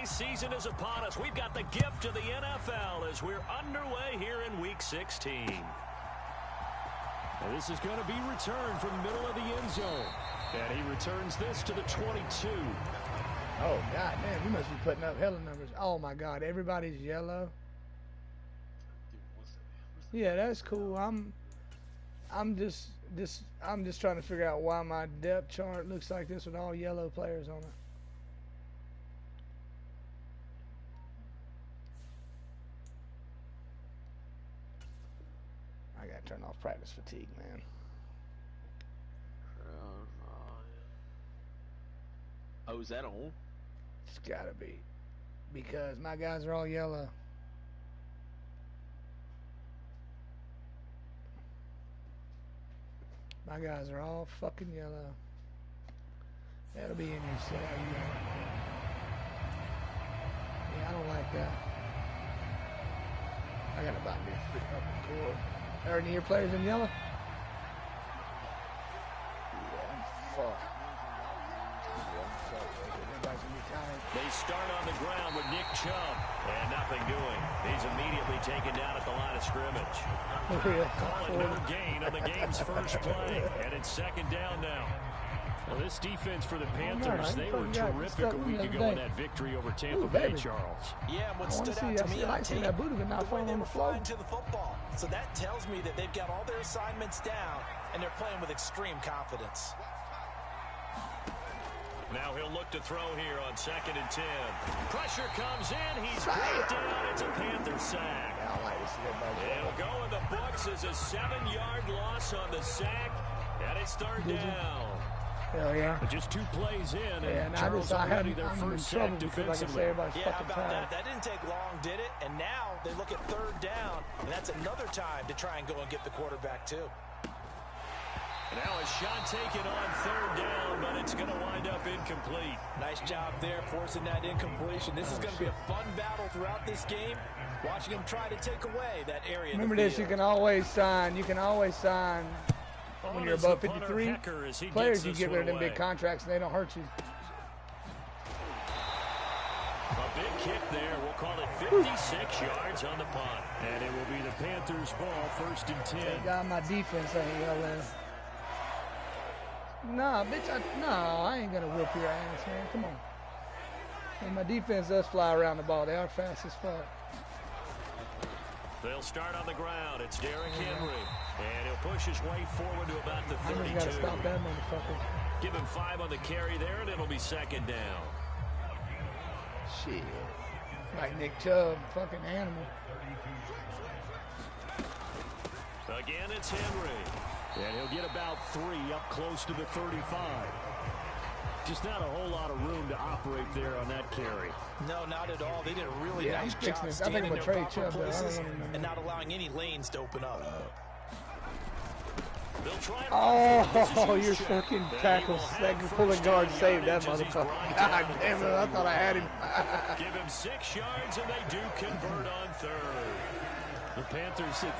holiday season is upon us. We've got the gift of the NFL as we're underway here in Week 16. And this is going to be returned from the middle of the end zone. And he returns this to the 22. Oh, God, man, we must be putting up hella numbers. Oh, my God, everybody's yellow. Yeah, that's cool. I'm just trying to figure out why my depth chart looks like this with all yellow players on it. I gotta turn off practice fatigue, man. Oh, is that on? It's gotta be, because my guys are all yellow. My guys are all fucking yellow. That'll be in your set. Yeah, I don't like that. I gotta buy me a free fucking cord. Are any of your players in yellow? Yeah, fuck. They start on the ground with Nick Chubb, and nothing doing. He's immediately taken down at the line of scrimmage. Call it no gain on the game's first play, and it's second down now. Well, this defense for the Panthers, they were terrific a week ago in that victory over Tampa Bay, Charles. Yeah, and what stood out to me on tape, the way they were flying to the football. So that tells me that they've got all their assignments down, and they're playing with extreme confidence. Now he'll look to throw here on 2nd and 10. Pressure comes in. He's brought down. It's a Panther sack. It'll go in the books as a 7-yard loss on the sack, and it's third down. Hell yeah. But just 2 plays in, and Charles already their first sack defensively. Yeah, how about that? That didn't take long, did it? And now they look at third down, and that's another time to try and go and get the quarterback, too. Now a shot taken on third down, but it's going to wind up incomplete. Nice job there forcing that incompletion. This is going to be a fun battle throughout this game. Watching him try to take away that area. Remember this, you can always sign when you're above 53 players, you get rid of them big contracts and they don't hurt you. A big kick there. We'll call it 56 yards on the punt. And it will be the Panthers' ball, 1st and 10. They got my defense ain't yelling. Nah, bitch, I ain't gonna whoop your ass, man. Come on. And my defense does fly around the ball. They are fast as fuck. They'll start on the ground. It's Derrick Henry. And he'll push his way forward to about the 32. I just gotta stop that motherfucker. Give him 5 on the carry there, and it'll be 2nd down. Shit. Like Nick Chubb, fucking animal. Again, it's Henry. And he'll get about 3 up close to the 35. Just not a whole lot of room to operate there on that carry. No, not at all. They did a really nice job standing in their proper places and not allowing any lanes to open up. Oh, your fucking tackle, second pulling guard saved that motherfucker. God damn it, I thought I had him. Give him 6 yards, and they do convert on third. The Panthers sit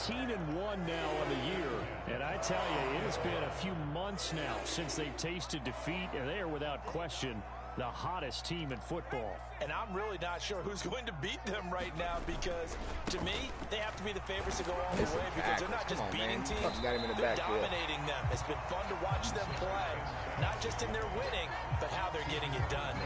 13-1 now on the year. And I tell you, it has been a few months now since they've tasted defeat, and they are without question the hottest team in football. And I'm really not sure who's going to beat them right now, because to me, they have to be the favorites to go all the way, because they're not just beating teams, they're dominating them. It's been fun to watch them play, not just in their winning, but how they're getting it done.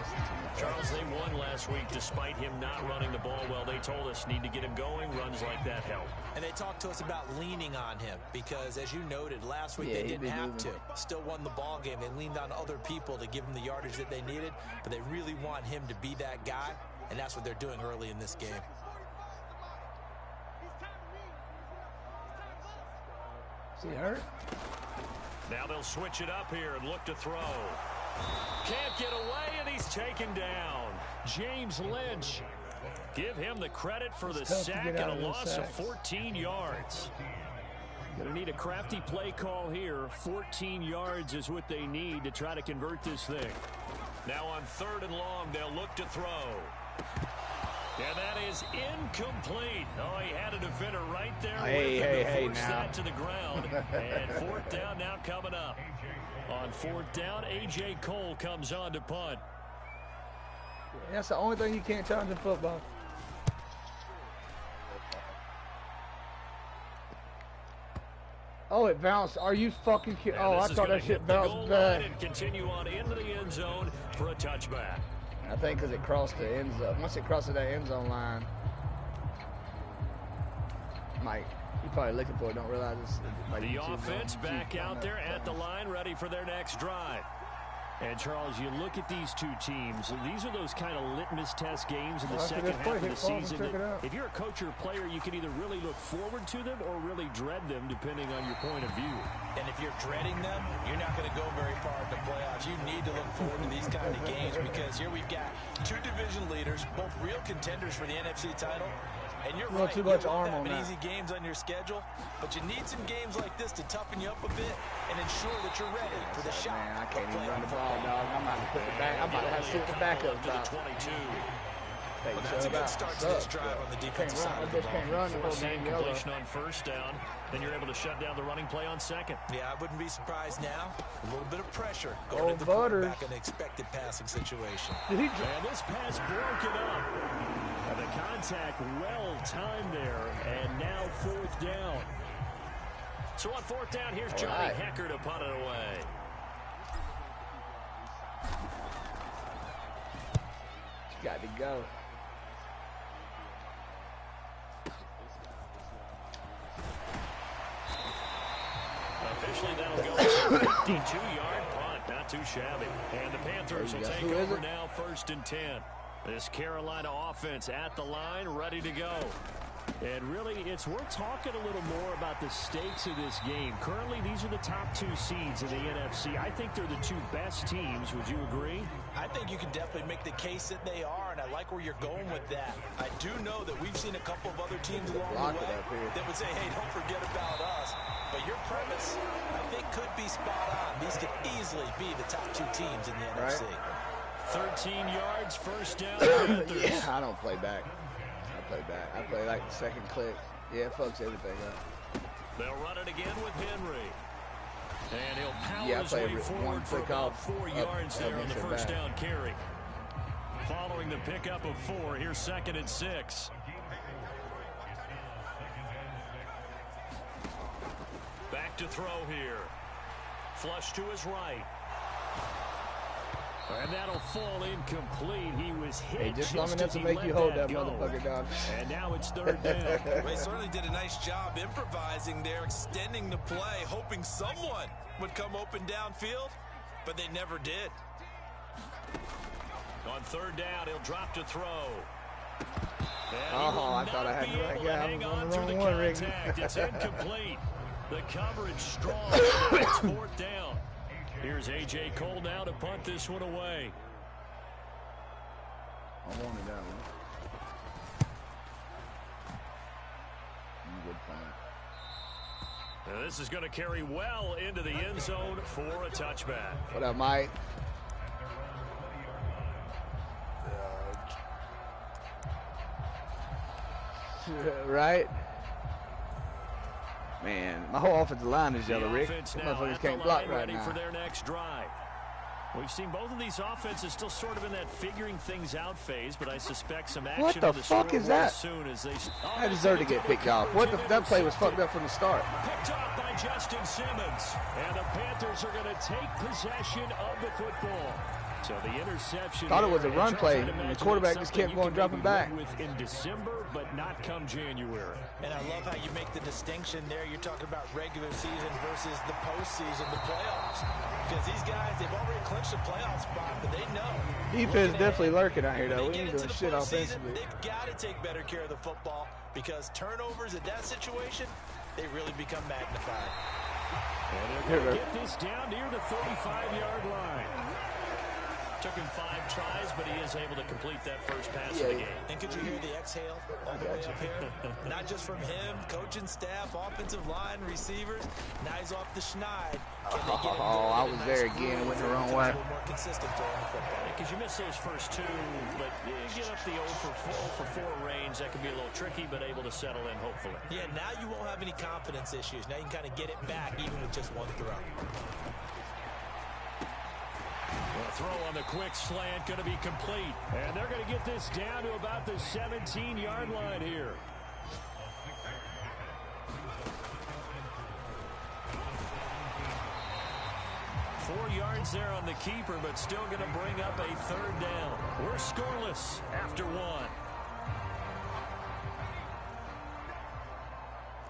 Charles, they won last week despite him not running the ball well. They told us need to get him going. Runs like that help. And they talked to us about leaning on him because, as you noted, last week they didn't have to. Still won the ball game. They leaned on other people to give them the yardage that they needed, but they really want him to be that guy, and that's what they're doing early in this game. Is he hurt? Now they'll switch it up here and look to throw. Can't get away, and he's taken down. James Lynch. Give him the credit for the sack and a loss of 14 yards. Going to need a crafty play call here. 14 yards is what they need to try to convert this thing. Now on 3rd and long, they'll look to throw. And that is incomplete. Oh, he had a defender right there with him to force that to the ground. And 4th down now coming up. On 4th down, A.J. Cole comes on to punt. That's the only thing you can't challenge in football. Oh, it bounced. Are you fucking kidding? Oh, I thought that shit bounced back. And continue on into the end zone for a touchback. I think because it crossed the end zone. Once it crosses that end zone line, Mike, you probably looking for it, don't realize it's like the offense back out there at the line, ready for their next drive. And, Charles, you look at these two teams, these are those kind of litmus test games in the second half of the season. If you're a coach or a player, you can either really look forward to them or really dread them, depending on your point of view. And if you're dreading them, you're not going to go very far in the playoffs. You need to look forward to these kind of games because here we've got two division leaders, both real contenders for the NFC title. And you're right, too much you won't arm on have that. easy games on your schedule, but you need some games like this to toughen you up a bit and ensure that you're ready for the shot. Man, I can't even run the ball, dog. I'm about to put the back. I'm about to have to sit the backup to the 22. Well, that's a good start to this drive on the defensive side of the ball. Can't run the whole Forcing damn yellow. completion on first down, then you're able to shut down the running play on second. Yeah, I wouldn't be surprised now. A little bit of pressure going into the quarterback in an expected passing situation. And this pass broken up. And the contact well timed there, and now fourth down. So on fourth down, here's Johnny Hecker to punt it away. Got to go. Officially, that'll go as a 52-yard punt. Not too shabby. And the Panthers will take over now, 1st and 10. This Carolina offense at the line, ready to go. And really, it's worth talking a little more about the stakes of this game. Currently, these are the top two seeds in the NFC. I think they're the two best teams. Would you agree? I think you can definitely make the case that they are, and I like where you're going with that. I do know that we've seen a couple of other teams along the way that would say, hey, don't forget about us. But your premise, I think, could be spot on. These could easily be the top two teams in the NFC. 13 yards, first down. Yeah, I don't play back. I play like the second click. Yeah, it fucks everything up. They'll run it again with Henry. And he'll power his play way forward for about 4 yards there on the first down carry. Following the pickup of 4, here's 2nd and 6. Back to throw here. Flush to his right. And that'll fall incomplete. He was hit just long enough to make you hold that motherfucker, dog. And now it's 3rd down. They certainly did a nice job improvising there, extending the play, hoping someone would come open downfield, but they never did. On 3rd down, he'll drop to throw. I thought I had the right guy. Hang on on the through the wrong one, contact. It's incomplete. The coverage strong. It's 4th down. Here's A.J. Cole now to punt this one away. I wanted that one. Good punt. Now this is going to carry well into the end zone for a touchback. What up, Mike? Right? Man, my whole offensive line is yellow, Rick. These motherfuckers can't block right now. For their next drive. We've seen both of these offenses still sort of in that figuring things out phase, but I suspect some action. What the fuck is that? Soon as they I deserve to get picked off. What the, that play was fucked up from the start. Picked off by Justin Simmons. And the Panthers are going to take possession of the football. So the interception. Thought it was a run play, and the quarterback just kept going dropping back. In December, but not come January. And I love how you make the distinction there. You're talking about regular season versus the postseason, the playoffs. Because these guys, they've already clinched a playoff spot, but they know. Defense definitely lurking out here, though. We ain't doing shit offensively. offensively. They've got to take better care of the football because turnovers in that situation, they really become magnified. And they're going to get this down near the 35-yard line. Took him 5 tries, but he is able to complete that first pass of the game. And could you hear the exhale all the way up here? Not just from him, coaching staff, offensive line, receivers. Now he's off the schneid. I was there again. It went the wrong way. More consistent throwing the football. Because you miss those first 2, but you get up the 0 for 4 range. That can be a little tricky, but able to settle in, hopefully. Yeah, now you won't have any confidence issues. Now you can kind of get it back even with just one throw. throw on the quick slant going to be complete. And they're going to get this down to about the 17-yard line here. Four yards there on the keeper, but still going to bring up a third down. We're scoreless after one.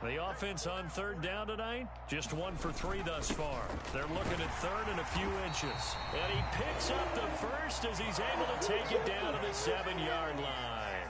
The offense on third down tonight, just 1 for 3 thus far. They're looking at third and a few inches. And he picks up the first as he's able to take it down to the 7-yard line.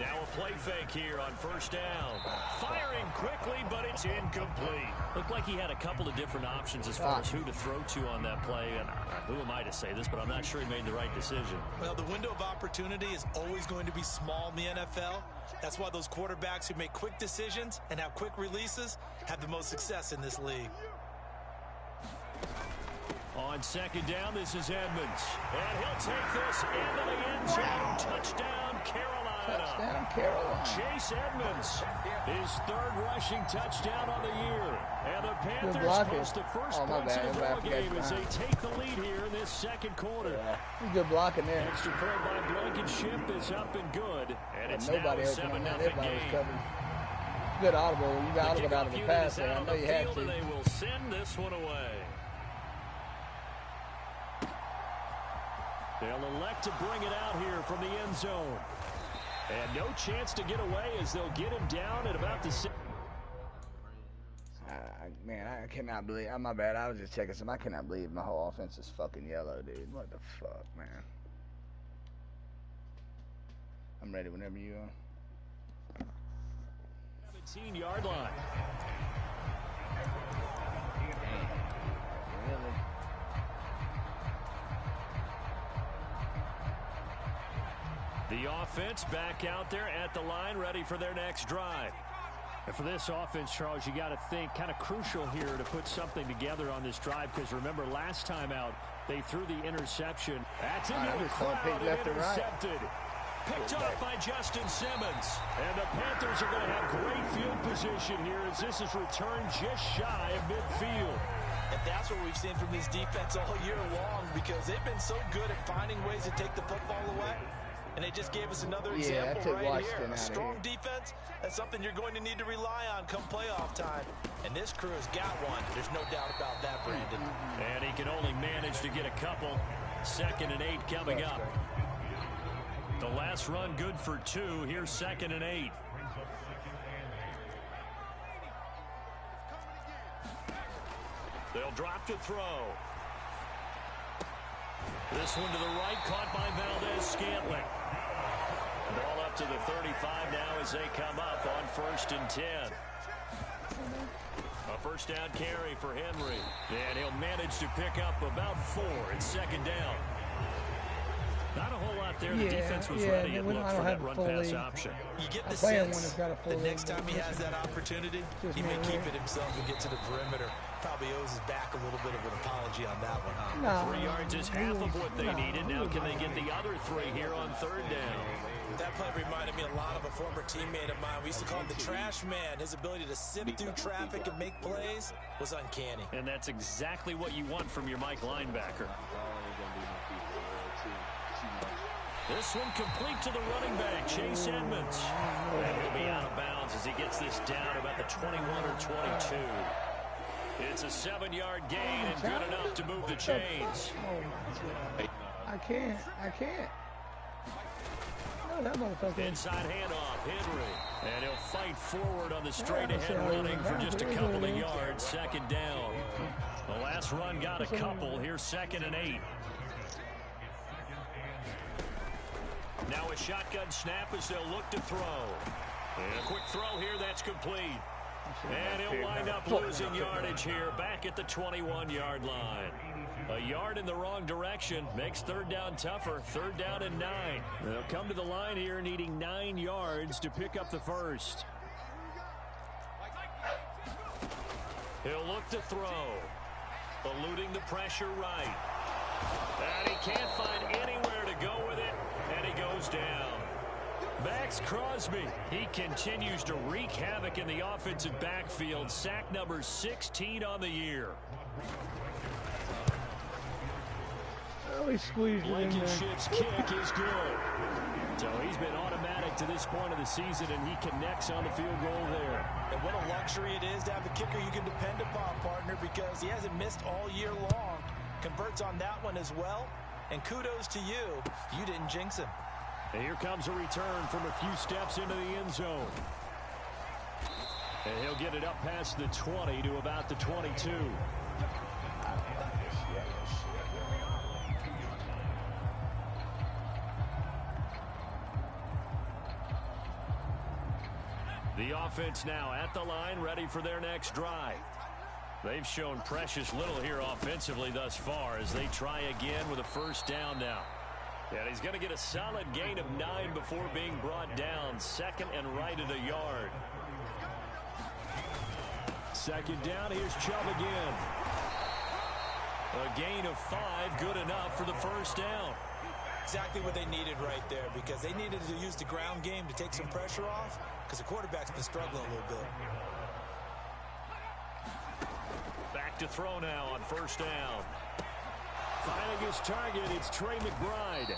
Now a play fake here on first down. Firing quickly, but it's incomplete. Looked like he had a couple of different options as far as who to throw to on that play. And who am I to say this, but I'm not sure he made the right decision. Well, the window of opportunity is always going to be small in the NFL. That's why those quarterbacks who make quick decisions and have quick releases have the most success in this league. On second down, this is Edmonds. And he'll take this into the end zone. Touchdown, Carolina. Touchdown, Carolina. Chase Edmonds, his third rushing touchdown on the year. And the Panthers post the first points of the ball game as they take the lead here in this second quarter. Yeah. Good blocking there. Extra point by Blankenship is up and good. And it's nobody now a else 7-0 game. Good audible. You got audible out of the pass there. I know you had to. And they will send this one away. They'll elect to bring it out here from the end zone. And no chance to get away as they'll get him down at about the 6. Man, I cannot believe. My bad. I was just checking some. I cannot believe my whole offense is fucking yellow, dude. What the fuck, man? I'm ready whenever you are. 17-yard line. Really? The offense back out there at the line, ready for their next drive. And for this offense, Charles, you got to think kind of crucial here to put something together on this drive, because remember, last time out, they threw the interception. That's into the crowd and intercepted. Picked off by Justin Simmons. And the Panthers are going to have great field position here as this is returned just shy of midfield. And that's what we've seen from this defense all year long, because they've been so good at finding ways to take the football away. And they just gave us another example right here. A strong defense, that's something you're going to need to rely on come playoff time. And this crew has got one. There's no doubt about that, Brandon. And he can only manage to get a couple. 2nd and 8 coming up. The last run good for 2. Here's 2nd and 8. They'll drop to throw. This one to the right, caught by Valdez-Scantling. Ball up to the 35 now as they come up on 1st and 10. A first down carry for Henry. And he'll manage to pick up about 4. It's 2nd down. Not a whole lot there. The defense was ready and looked for that run-pass option. You get the sense that next time he has that opportunity, he may keep it himself and get to the perimeter. Probably owes his back a little bit of an apology on that one, huh? 3 yards is half of what they needed. Now can they get the other 3 here on 3rd down? That play reminded me a lot of a former teammate of mine. We used to call him the trash man. His ability to sift through traffic and make plays was uncanny. And that's exactly what you want from your Mike linebacker. This one complete to the running back, Chase Edmonds. And he'll be out of bounds as he gets this down about the 21 or 22. It's a 7-yard gain and good enough to move the chains. I can't. No, that motherfucker. Inside handoff, Henry. And he'll fight forward on the straight-ahead running for just a couple of yards. 2nd down. The last run got a couple. Here's 2nd and 8. Now a shotgun snap as they'll look to throw. And a quick throw here, that's complete. And he'll wind up losing yardage here back at the 21-yard line. A yard in the wrong direction makes 3rd down tougher. 3rd down and 9. They'll come to the line here needing 9 yards to pick up the first. He'll look to throw. Eluding the pressure right. And he can't find anywhere to go with it. And he goes down. Max Crosby, he continues to wreak havoc in the offensive backfield. Sack number 16 on the year. Oh, he squeezed it in there. Blankenship's kick is good. So he's been automatic to this point of the season, and he connects on the field goal there. And what a luxury it is to have a kicker you can depend upon, partner, because he hasn't missed all year long. Converts on that one as well. And kudos to you. You didn't jinx him. And here comes a return from a few steps into the end zone. And he'll get it up past the 20 to about the 22. The offense now at the line, ready for their next drive. They've shown precious little here offensively thus far as they try again with a first down now. And he's going to get a solid gain of 9 before being brought down. Second and right at a yard. Second down, here's Chubb again. A gain of 5, good enough for the first down. Exactly what they needed right there, because they needed to use the ground game to take some pressure off, because the quarterback's been struggling a little bit. Back to throw now on first down. Finding his target, it's Trey McBride.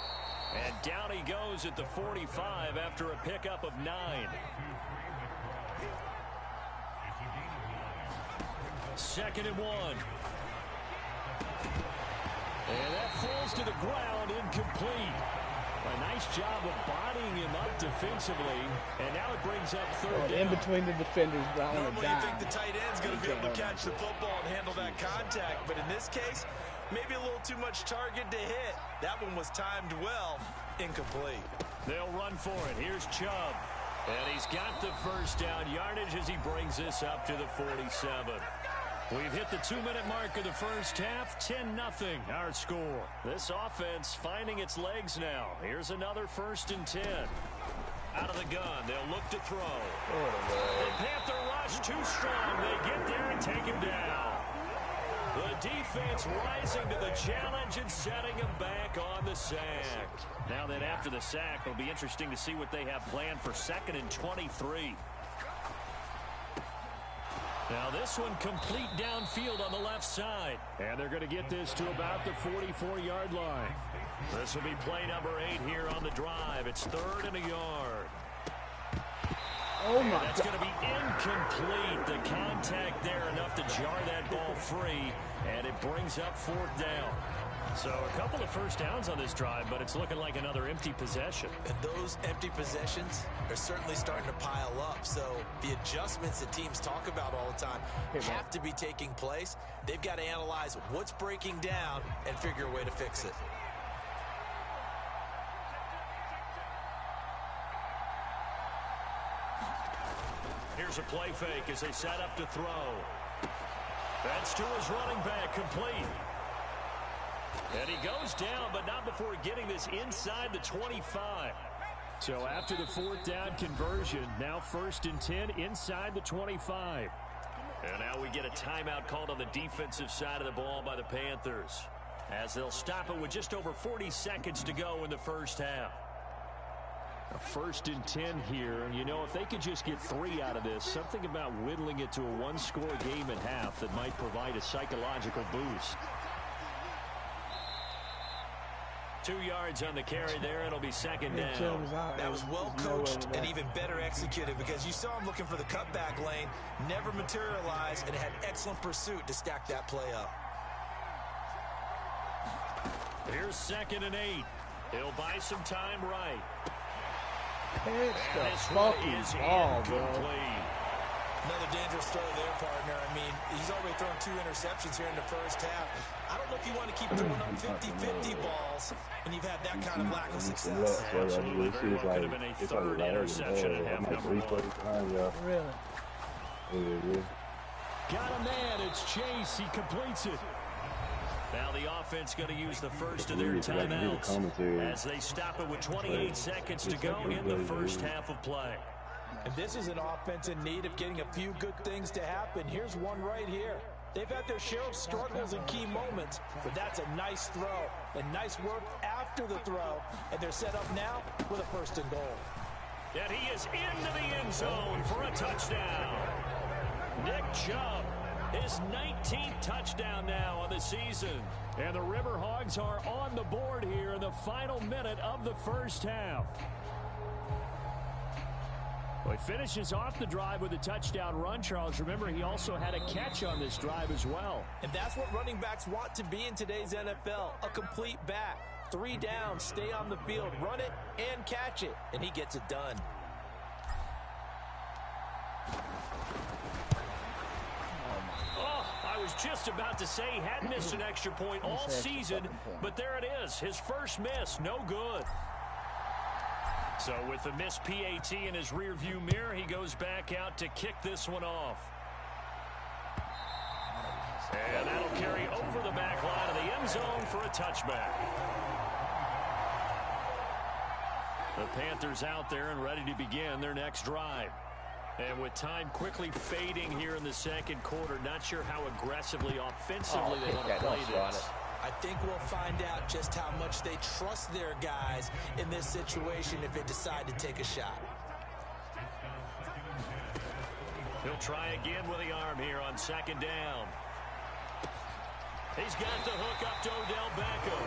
And down he goes at the 45 after a pickup of 9. Second and 1. And that falls to the ground, incomplete. A nice job of bodying him up defensively, and now it brings up third down. In between the defenders, but I want to Normally die. you think the tight end's going to be able to catch the football and handle that contact, but in this case, maybe a little too much target to hit. That one was timed well, incomplete. They'll run for it. Here's Chubb. And he's got the first down yardage as he brings this up to the 47. We've hit the 2-minute mark of the first half. 10-0 our score. This offense finding its legs now. Here's another 1st and 10. Out of the gun, they'll look to throw. The Panther rush too strong. They get there and take him down. The defense rising to the challenge and setting him back on the sack. Now then, after the sack, it'll be interesting to see what they have planned for 2nd and 23. Now this one complete downfield on the left side. And they're going to get this to about the 44-yard line. This will be play number 8 here on the drive. It's 3rd and a yard. Oh my God. That's going to be incomplete. The contact there enough to jar that ball free. And it brings up 4th down. So a couple of first downs on this drive, but it's looking like another empty possession. And those empty possessions are certainly starting to pile up. So the adjustments that teams talk about all the time have to be taking place. They've got to analyze what's breaking down and figure a way to fix it. Here's a play fake as they set up to throw. That's to his running back, complete. And he goes down, but not before getting this inside the 25. So after the 4th down conversion, now 1st and 10 inside the 25. And now we get a timeout called on the defensive side of the ball by the Panthers, as they'll stop it with just over 40 seconds to go in the first half. A 1st and 10 here, and you know, if they could just get 3 out of this, something about whittling it to a 1-score game at half that might provide a psychological boost. 2 yards on the carry there. It'll be 2nd down. That was well coached and even better executed, because you saw him looking for the cutback lane, never materialized, and had excellent pursuit to stack that play up. Here's 2nd and 8. He'll buy some time right. It's the fucking ball, bro. Another dangerous throw there, partner. I mean, he's already thrown 2 interceptions here in the first half. I don't know if you want to keep throwing up 50-50 balls when you've had that kind of lack of success. Absolutely. Very well could have been a 3rd interception at half number 1. Really? Got a man. It's Chase. He completes it. Now the offense going to use the first of their timeouts as they stop it with 28 seconds to go in the first half of play. And this is an offense in need of getting a few good things to happen. Here's one right here. They've had their share of struggles in key moments, but that's a nice throw and nice work after the throw. And they're set up now with a 1st and goal. And he is into the end zone for a touchdown. Nick Chubb His 19th touchdown now on the season. And the Riverhogs are on the board here in the final minute of the first half. Well, he finishes off the drive with a touchdown run, Charles. Remember, he also had a catch on this drive as well. And that's what running backs want to be in today's NFL, a complete back. 3 down, stay on the field, run it, and catch it. And he gets it done. I was just about to say he hadn't missed an extra point all season, but there it is. His first miss, no good. So with the missed PAT in his rearview mirror, he goes back out to kick this one off. And that'll carry over the back line of the end zone for a touchback. The Panthers out there and ready to begin their next drive. And with time quickly fading here in the second quarter, not sure how aggressively, offensively they want to play this. I think we'll find out just how much they trust their guys in this situation if they decide to take a shot. He'll try again with the arm here on second down. He's got the hook up to Odell Beckham.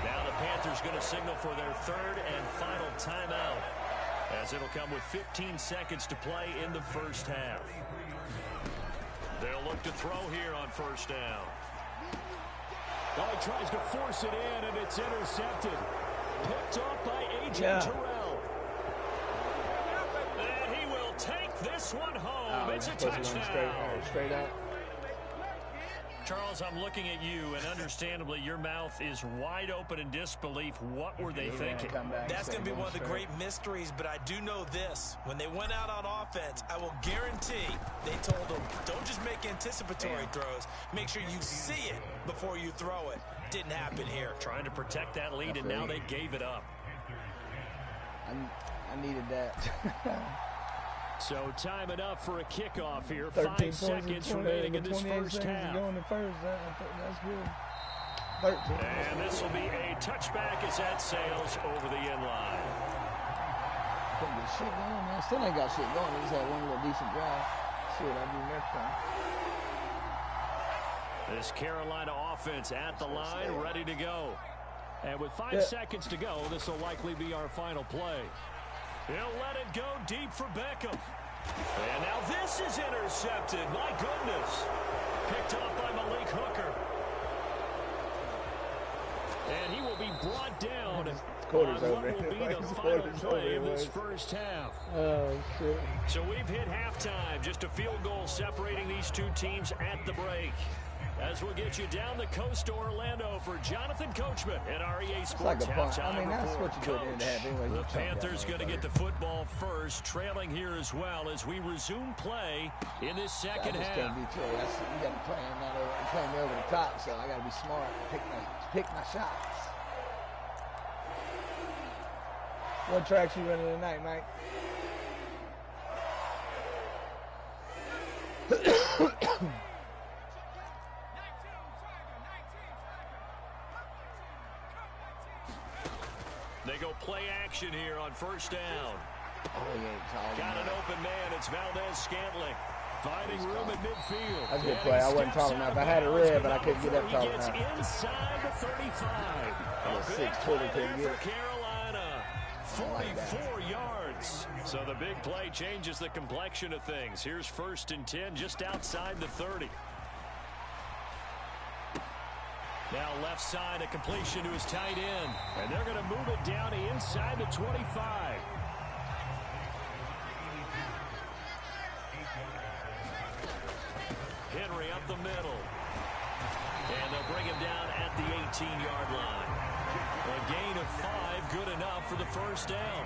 Now the Panthers going to signal for their third and final timeout, as it'll come with 15 seconds to play in the first half. They'll look to throw here on first down. Oh, he tries to force it in, and it's intercepted. Picked off by A.J. Terrell. And he will take this one home. It's a touchdown. Straight out. Charles, I'm looking at you, and understandably, your mouth is wide open in disbelief. What were they thinking? That's going to be one of the great mysteries, but I do know this. When they went out on offense, I will guarantee they told them, don't just make anticipatory throws. Make sure you see it before you throw it. Didn't happen here. Trying to protect that lead, and now they gave it up. I needed that. So time enough for a kickoff here. 5 seconds remaining in this first half. Going to first. That's good. 13. And this will be a touchback as that sails over the end line. Couldn't get shit going, man. Still ain't got shit going. He just had one little decent drive. See what I do next time. This Carolina offense at the line, ready to go. And with 5 seconds to go, this will likely be our final play. He'll let it go deep for Beckham. And now this is intercepted. My goodness. Picked off by Malik Hooker. And he will be brought down on what will be the final play of this first half. Oh, shit. So we've hit halftime. Just a field goal separating these two teams at the break. As we'll get you down the coast to Orlando for Jonathan Coachman at REA Sports Halftime Report. That's what you do to have anyway. The Panthers going to get the football first, trailing here as well as we resume play in this second half. You got to play him play me over the top, so I got to be smart and pick my shots. What tracks you running tonight, Mike? They go play action here on first down. Oh, he ain't tall. Got an open man. It's Valdez-Scantling. Finding room at midfield. That's a good play. I wasn't tall enough. I had it red, but I couldn't get up tall enough. He gets inside the 35. A big play there for Carolina. 44 yards. So the big play changes the complexion of things. Here's 1st and 10 just outside the 30. Now left side, a completion to his tight end. And they're going to move it down to inside the 25. Henry up the middle. And they'll bring him down at the 18-yard line. A gain of 5, good enough for the first down.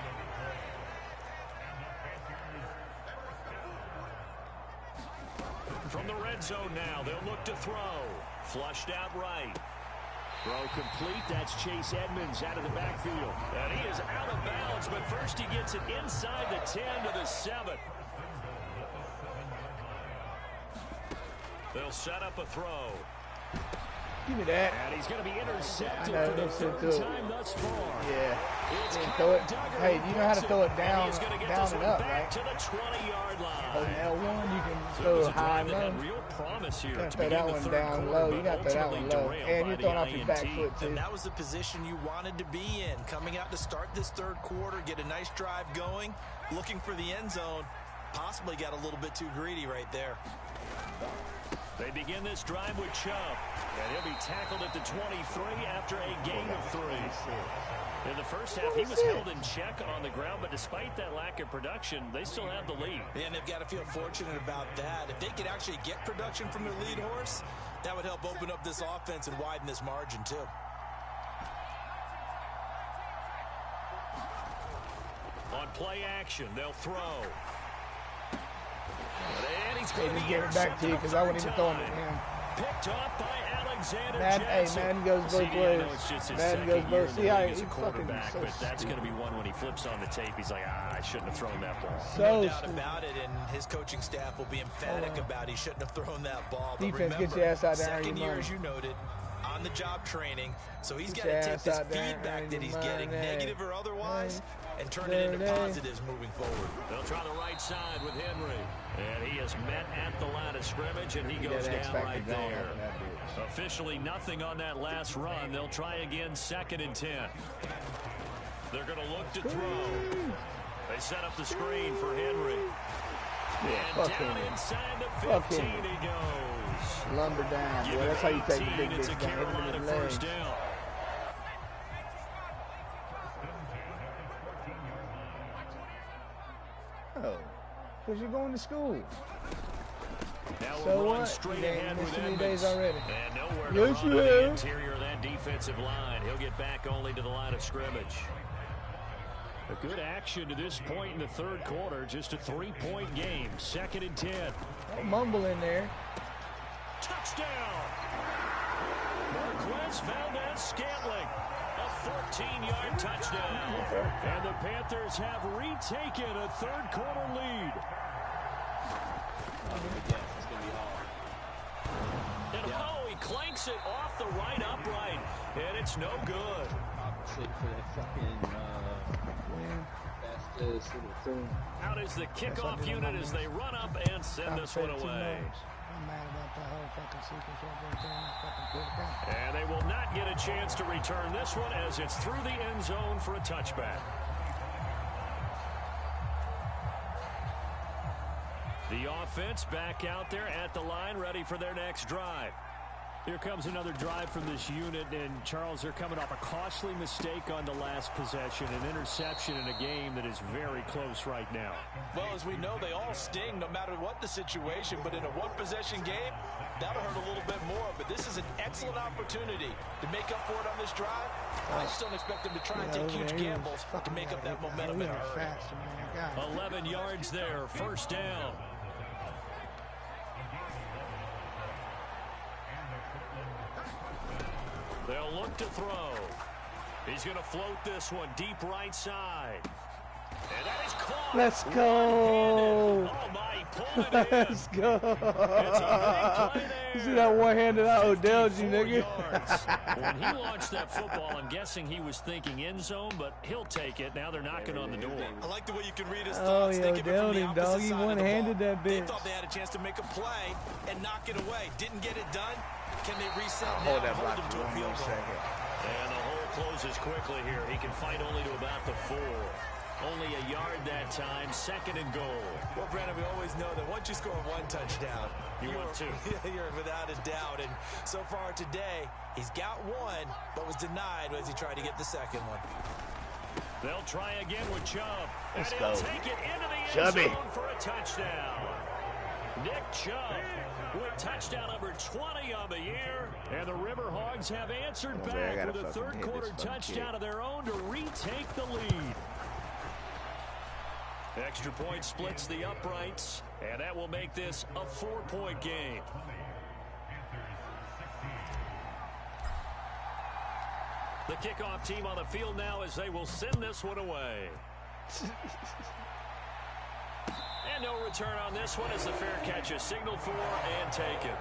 From the red zone now, they'll look to throw. Flushed out right. Throw complete. That's Chase Edmonds out of the backfield. And he is out of bounds, but first he gets it inside the 10 to the 7. They'll set up a throw. Give me that. And he's going to be intercepted for the third time thus far. Yeah. Throw it. Hey, do you know how to throw it down and up, right? To the 20-yard line. On L1, you can throw high and low. Real promise here. You got to throw that one down low. You got to throw that one low. And you're throwing off your back foot, too. And that was the position you wanted to be in. Coming out to start this third quarter, get a nice drive going, looking for the end zone. Possibly got a little bit too greedy right there. They begin this drive with Chubb, and he'll be tackled at the 23 after a gain of 3. In the first half, he was held in check on the ground, but despite that lack of production, they still have the lead. And they've got to feel fortunate about that. If they could actually get production from their lead horse, that would help open up this offense and widen this margin, too. On play action, they'll throw. And he's going to get it back to you because I wouldn't even throw it to him. Picked up by Alexander Jackson. Madden goes both ways. Madden goes both. See how he's quarterback, but that's going to be one when he flips on the tape. He's like, I shouldn't have thrown that ball. No doubt about it, and his coaching staff will be emphatic about he shouldn't have thrown that ball. But defense, remember, get your ass out there. Second year, as you noted, on the job training, so he's got to take this feedback that he's getting, negative or otherwise, and turn it into positives moving forward. They'll try the right side with Henry. And he is met at the line of scrimmage, and he goes down right there. Officially nothing on that last run. They'll try again, 2nd and 10. They're going to look to throw. They set up the screen for Henry. And down inside the 15 he goes. Lumber down, boy. That's how you take the big It's a Carolina first down. Oh. Because you're going to school. Now so we'll run what? straight ahead with many Edmonds. days already. And nowhere to run to the interior of that defensive line. He'll get back only to the line of scrimmage. A good action to this point in the third quarter. Just a 3-point game. 2nd and 10. Don't mumble in there. Touchdown. Marquez Valdez-Scantling. A 14-yard touchdown. And the Panthers have retaken a third quarter lead. And he clanks it off the right upright. And it's no good. Out is the kickoff unit as they run up and send this one away. I'm mad about that whole fucking sequence right there. And they will not get a chance to return this one as it's through the end zone for a touchback. The offense back out there at the line, ready for their next drive. Here comes another drive from this unit, and Charles, they're coming off a costly mistake on the last possession, an interception in a game that is very close right now. Well, as we know, they all sting no matter what the situation, but in a one-possession game, that'll hurt a little bit more. But this is an excellent opportunity to make up for it on this drive. I just don't expect them to try and take huge gambles to make up that momentum in a hurry. 11 yards there, first down. They'll look to throw. He's going to float this one deep right side. And that is caught. Let's go. Oh, my, he pulled it in. Let's go. It's a big play there. You see that one-handed out Odell, you nigga? When he launched that football, I'm guessing he was thinking end zone, but he'll take it. Now they're knocking on the door. I like the way you can read his thoughts. Oh, yeah, Odell him, dog. He one-handed that bitch. They thought they had a chance to make a play and knock it away. Didn't get it done. Can they reset now? Hold him to a field goal. And the hole closes quickly here. He can fight only to about the 4. Only a yard that time, 2nd and goal. Well, Brandon, we always know that once you score one touchdown, you want two. You're without a doubt. And so far today, he's got one, but was denied as he tried to get the second one. They'll try again with Chubb. Let's and go. He'll take it into the end zone for a touchdown. Nick Chubb with touchdown number 20 on the year. And the Riverhogs have answered back with a third quarter touchdown of their own to retake the lead. Extra point splits the uprights, and that will make this a 4-point game. The kickoff team on the field now as they will send this one away. And no return on this one as the fair catch is signaled for and taken.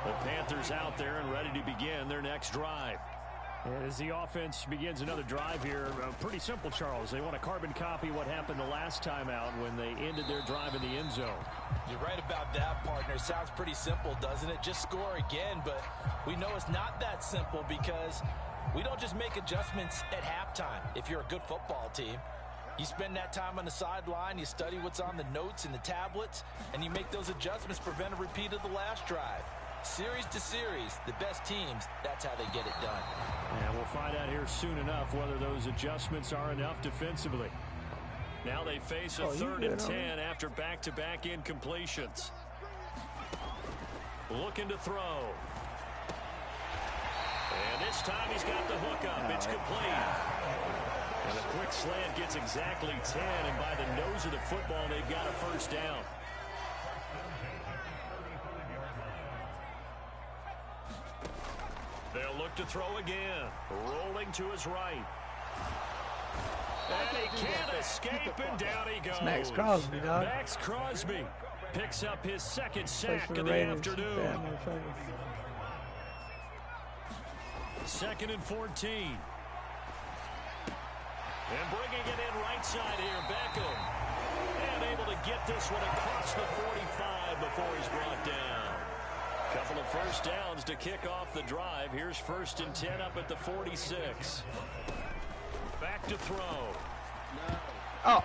The Panthers out there and ready to begin their next drive. And as the offense begins another drive here, pretty simple, Charles. They want to carbon copy what happened the last time out when they ended their drive in the end zone. You're right about that, partner. Sounds pretty simple, doesn't it? Just score again, but we know it's not that simple because we don't just make adjustments at halftime if you're a good football team. You spend that time on the sideline, you study what's on the notes and the tablets, and you make those adjustments to prevent a repeat of the last drive. Series to series, the best teams, that's how they get it done. And we'll find out here soon enough whether those adjustments are enough defensively. Now they face a 3rd and 10 after back-to-back incompletions. Looking to throw. And this time he's got the hook up. It's complete. And a quick slant gets exactly 10, and by the nose of the football, they've got a first down. They'll look to throw again. Rolling to his right. And he can't escape, and down he goes. It's Max Crosby, dog. Max Crosby picks up his 2nd sack of the afternoon. 2nd and 14. And bringing it in right side here, Beckham. And able to get this one across the 45 before he's brought down. Couple of first downs to kick off the drive. Here's 1st and 10 up at the 46. Back to throw. Oh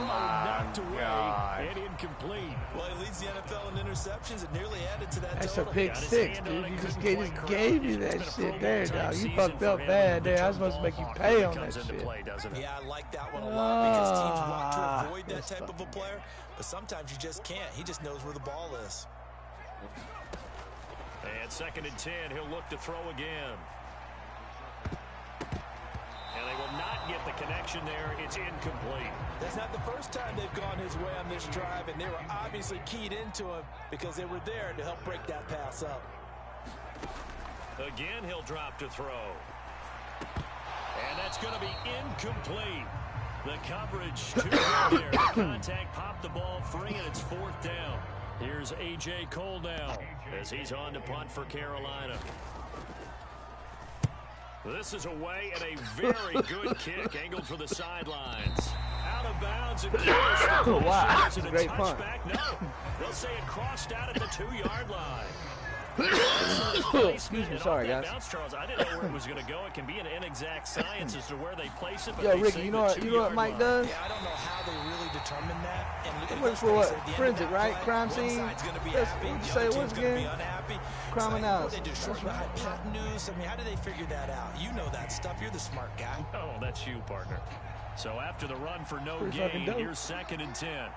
my God. And incomplete. Well, he leads the NFL in interceptions. It nearly added to that That's total. a pick 6, dude. You just gave me that shit there, dog. You fucked up bad there. I was supposed to make you pay on that shit. Yeah, I like that one a lot because teams want to avoid that type of a player, but sometimes you just can't. He just knows where the ball is. And 2nd and 10, he'll look to throw again. And they will not get the connection there. It's incomplete. That's not the first time they've gone his way on this drive, and they were obviously keyed into him because they were there to help break that pass up. Again, he'll drop to throw. And that's going to be incomplete. The coverage too good there. The contact popped the ball free, and it's 4th down. Here's A.J. Cole now as he's on to punt for Carolina. This is away and a very good kick angled for the sidelines. Out of bounds and close. Wow, that's a great punt. No, they'll say it crossed out at the 2-yard line. Excuse me, sorry guys. Bounce, Charles, I didn't know where it was going to go. It can be an inexact science as to where they place it. But yeah, Ricky, you know what Mike does? Yeah, I don't know how they really determine that. He went for what? Forensic, right? Crime scene. Say what's again? Crime analysis. Hypotenuse. I mean, how do they figure that out? You know that stuff. You're the smart guy. Oh, that's you, partner. So after the run for no gain, here's 2nd and 10.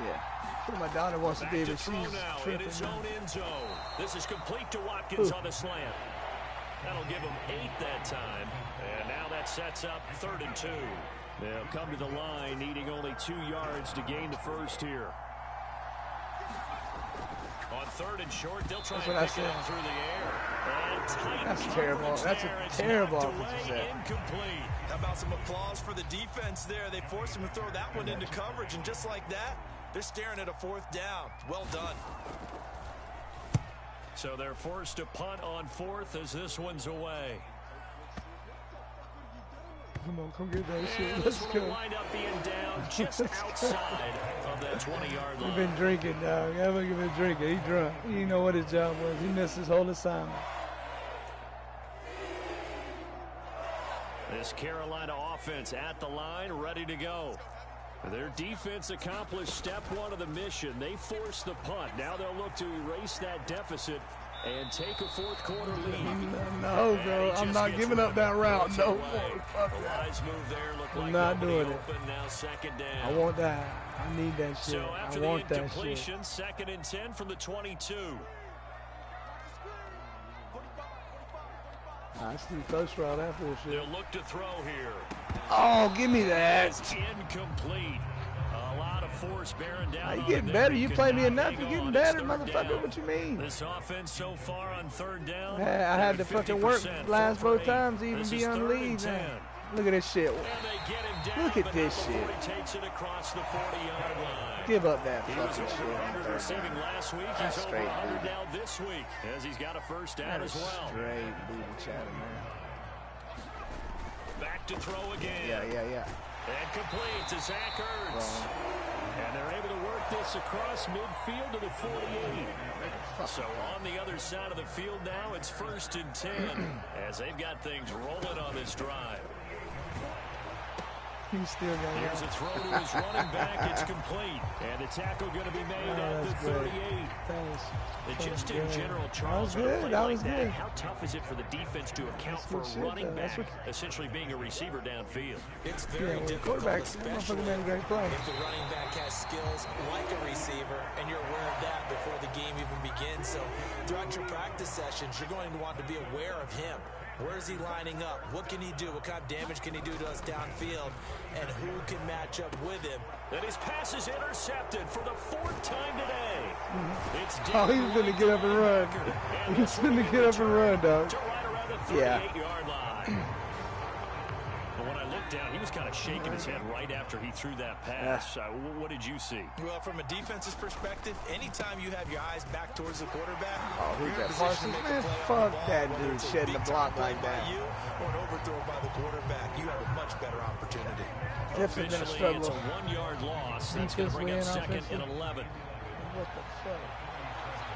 Yeah. My daughter wants to be able to see in his own end zone. This is complete to Watkins on the slant. That'll give him 8 that time. And now that sets up 3rd and 2. They'll come to the line, needing only 2 yards to gain the first here. On 3rd and short, they'll try and pick it up through the air. That's terrible. That's a terrible offensive set. Incomplete. How about some applause for the defense there? They forced him to throw that one into coverage, and just like that, they're staring at a 4th down. Well done. So they're forced to punt on 4th as this one's away. Come on, come get that shit. And this one will wind up being down just outside of that 20-yard line. He's been drinking, dog. I've been drinking. He drunk. He didn't know what his job was. He missed his whole assignment. This Carolina offense at the line, ready to go. Their defense accomplished step 1 of the mission. They forced the punt. Now they'll look to erase that deficit and take a 4th quarter lead. No, bro. I'm not giving up that route. No more. Fuck that. Move there. I'm not doing it. Now 2nd down. I want that. I need that shit. So after I want the that incompletion, shit. 2nd and 10 from the 22. I see close route after this shit. They'll look to throw here. Oh, give me that. It's incomplete. A lot of force bearing down. You getting better. You play me enough. You're getting better, motherfucker. What you mean? This offense so far on 3rd down. I had to fucking work last both times to even be on the lead. Look at this shit. Look at this shit. Takes it across the 40-yard line. Give up that He was fucking over shit. 100 receiving last week. That's He's over straight 100 booty. now this week as he's got a first down That as is well. straight booty chatter, man. Back to throw again. Yeah. And complete to Zach Ertz. And they're able to work this across midfield to the 48. So on the other side of the field now, it's 1st and 10 as they've got things rolling on this drive. He's still got Here's a throw to his running back. It's complete. And the tackle going to be made at the 38. And just in general, Charles, that was good. That was good. How tough is it for the defense to account for a running back essentially being a receiver downfield? It's very difficult, especially if the running back has skills like a receiver, and you're aware of that before the game even begins. So throughout your practice sessions, you're going to want to be aware of him. Where is he lining up? What can he do? What kind of damage can he do to us downfield? And who can match up with him? And his pass is intercepted for the 4th time today. It's oh, he's going to get up and run. He's going to get up and run, dog. To right around the 38-yard line. But when I looked down, he was kind of shaking his head right after he threw that pass. What did you see? Well, from a defense's perspective, anytime you have your eyes back towards the quarterback, who's that? Parsons? Man, fuck that dude shedding the block like that. You or an overthrow by the quarterback, you have a much better opportunity. Definitely been a struggle. It's a 1-yard loss. That's going to bring up 2nd and 11. What the fuck?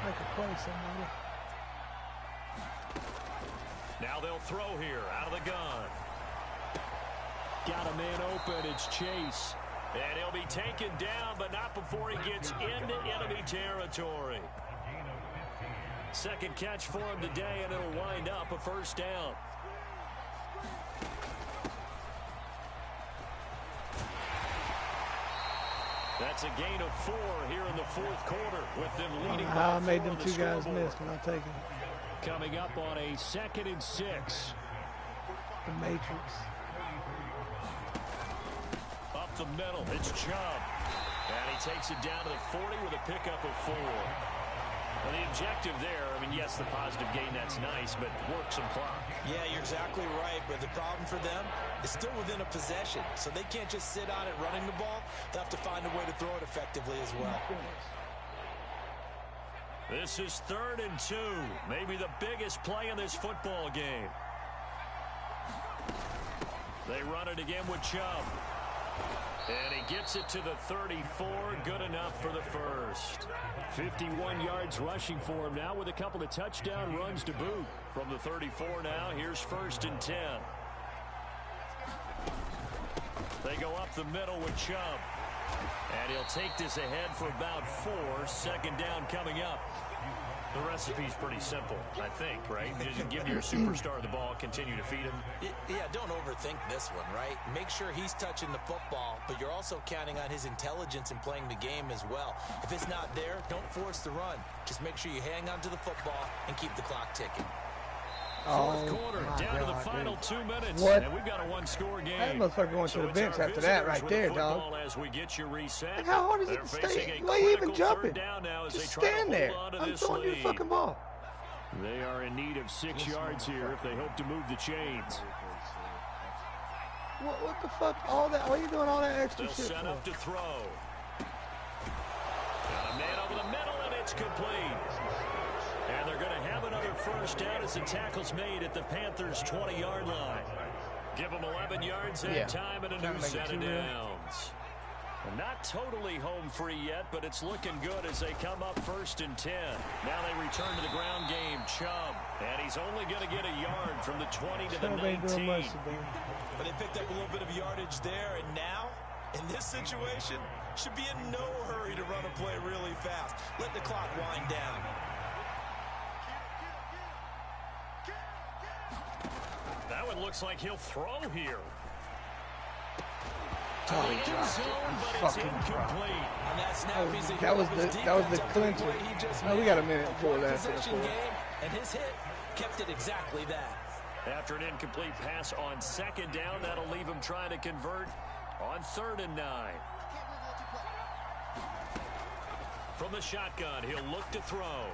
Make a play, somebody. Now they'll throw here out of the gun. Got a man open. It's Chase. And he'll be taken down, but not before he gets into enemy territory. Second catch for him today, and it'll wind up a 1st down. That's a gain of 4 here in the 4th quarter with them leading by 4 I made them on the 2 guys scoreboard. miss when I take them. Coming up on a 2nd and 6. The Matrix. Up the middle, it's Chubb. And he takes it down to the 40 with a pickup of 4. Well, the objective there, I mean, yes, the positive gain, that's nice, but work some clock. Yeah, you're exactly right, but the problem for them is still within a possession, so they can't just sit on it running the ball. They'll have to find a way to throw it effectively as well. This is 3rd and 2, maybe the biggest play in this football game. They run it again with Chubb. And he gets it to the 34, good enough for the 1st. 51 yards rushing for him now with a couple of touchdown runs to boot. From the 34 now, here's 1st and 10. They go up the middle with Chubb. And he'll take this ahead for about 4, 2nd down coming up. The recipe's pretty simple, I think, right? Just give your superstar the ball, continue to feed him. Yeah, don't overthink this one, right? Make sure he's touching the football, but you're also counting on his intelligence in playing the game as well. If it's not there, don't force the run. Just make sure you hang on to the football and keep the clock ticking. 4th quarter, down to the final 2 minutes. What? And we've got a 1-score game. That motherfucker going to the bench after that right there, dog. As we get your reset. And how hard is it to stay? Why are you even jumping? Just stand there. I'm throwing you the fucking ball. They are in need of 6 yards here if they hope to move the chains. What the fuck? All that? Why are you doing all that extra They'll shit set for? up to throw. Got a man over the middle, and it's complete. And they're going to have another 1st down as the tackle's made at the Panthers' 20-yard line. Give them 11 yards that time and a new set of downs. Not totally home free yet, but it's looking good as they come up 1st and 10. Now they return to the ground game. Chubb, and he's only going to get a yard from the 20 to the 19. But they picked up a little bit of yardage there, and now, in this situation, should be in no hurry to run a play really fast. Let the clock wind down. That one looks like he'll throw here. Oh, he dropped it. Fucking dropped. That was the clincher. No, we got a minute before that. And his hit kept it exactly that. After an incomplete pass on 2nd down, that'll leave him trying to convert on 3rd and 9. From the shotgun, he'll look to throw.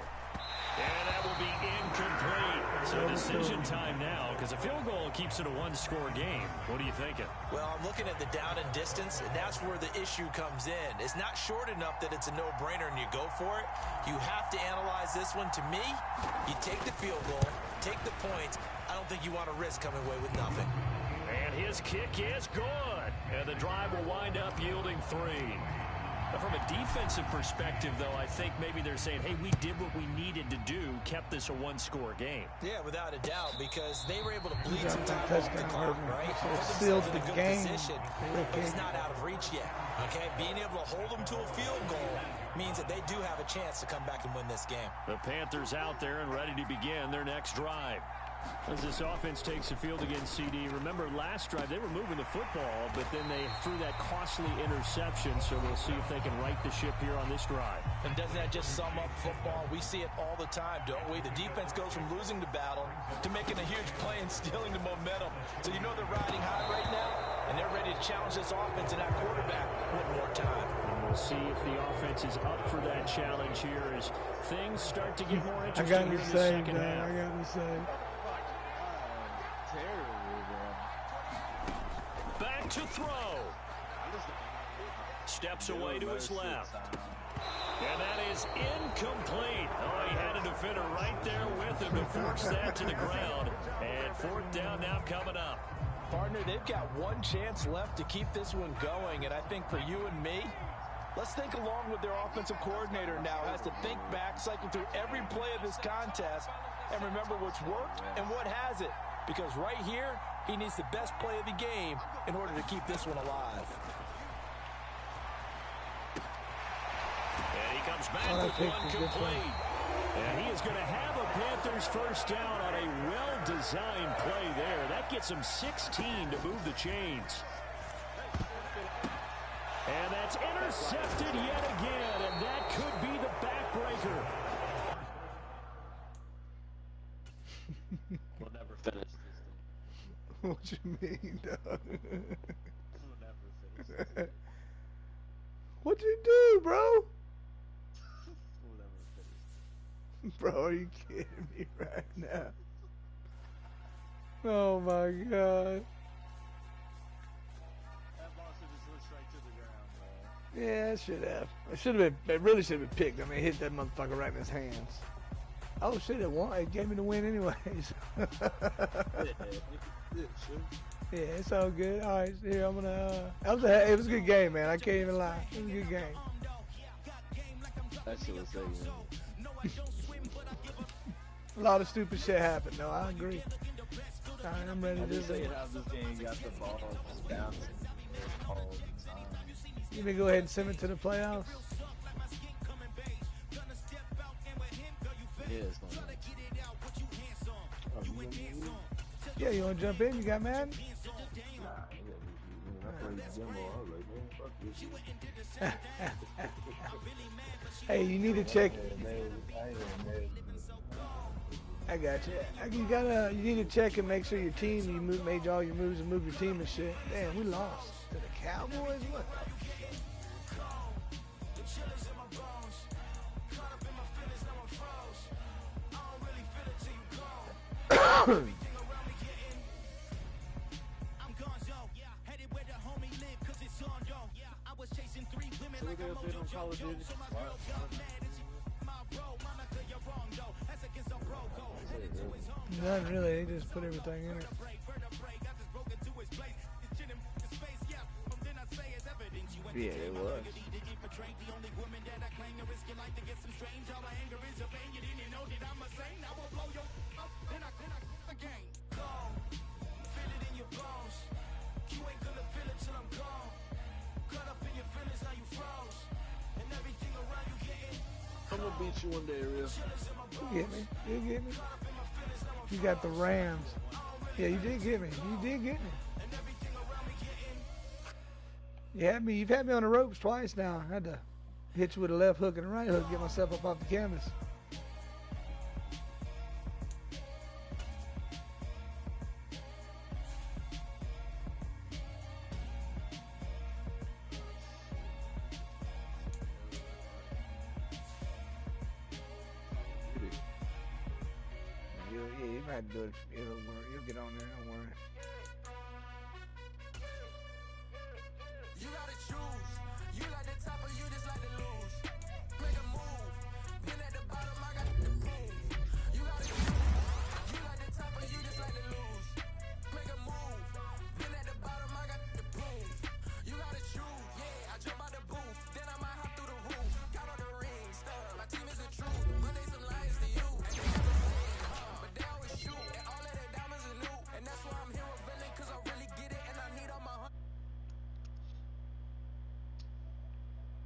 And that will be incomplete. So decision time now, because a field goal keeps it a one-score game. What are you thinking? Well, I'm looking at the down and distance, and that's where the issue comes in. It's not short enough that it's a no-brainer and you go for it. You have to analyze this one. To me, you take the field goal, take the points. I don't think you want to risk coming away with nothing. And his kick is good. And the drive will wind up yielding 3. From a defensive perspective, though, I think maybe they're saying, hey, we did what we needed to do, kept this a one-score game. Yeah, without a doubt, because they were able to bleed some time off the clock, right? It sealed the game. Position, but it's not out of reach yet, okay? Being able to hold them to a field goal means that they do have a chance to come back and win this game. The Panthers out there and ready to begin their next drive. As this offense takes the field against CD, remember last drive they were moving the football, but then they threw that costly interception, so we'll see if they can right the ship here on this drive. And doesn't that just sum up football? We see it all the time, don't we? The defense goes from losing the battle to making a huge play and stealing the momentum. So you know they're riding high right now, and they're ready to challenge this offense and that quarterback one more time. And we'll see if the offense is up for that challenge here as things start to get more interesting here in the second half. I got to say. Back to throw. Steps away to his left. And that is incomplete. Oh, he had a defender right there with him to force that to the ground. And 4th down now coming up. Partner, they've got one chance left to keep this one going. And I think for you and me, let's think along with their offensive coordinator now. Has to think back, cycle through every play of this contest, and remember what's worked and what hasn't. Because right here, he needs the best play of the game in order to keep this one alive. And he comes back with one complete. And he is going to have a Panthers first down on a well-designed play there. That gets him 16 to move the chains. And that's intercepted yet again, and that could be the backbreaker. We'll never finish this. What you mean, dog? We'll never finish this. What'd you do, bro? We'll never finish. Bro, are you kidding me right now? Oh my god. That ball should just went straight to the ground, man. Yeah, it should have. It should have been. It really should have been picked. I mean, it hit that motherfucker right in his hands. Oh shit! It won. It gave me the win, anyways. Yeah, it's all good. All right, here I'm gonna. It was a good game, man. I can't even lie. It was a good game. That shit was saying. A lot of stupid shit happened, though. I agree. All right, I'm ready to do say this. how this game got the ball just bouncing all the time. You may go ahead and send it to the playoffs. Yeah, it's gonna be. Yeah, you want to jump in? You got Madden? Hey, you need to check. I got you. You need to check and make sure your team. You made all your moves and moved your team and shit. Damn, we lost to the Cowboys. What? Not really. They just put everything in it. Yeah, it was. I'm gonna beat you one day, real. You get me? You get me? You got the Rams. Yeah, you did get me. You did get me. You've had me on the ropes twice now. I had to hit you with a left hook and a right hook, get myself up off the canvas. have to do it. It'll work. You'll get on there. Don't worry.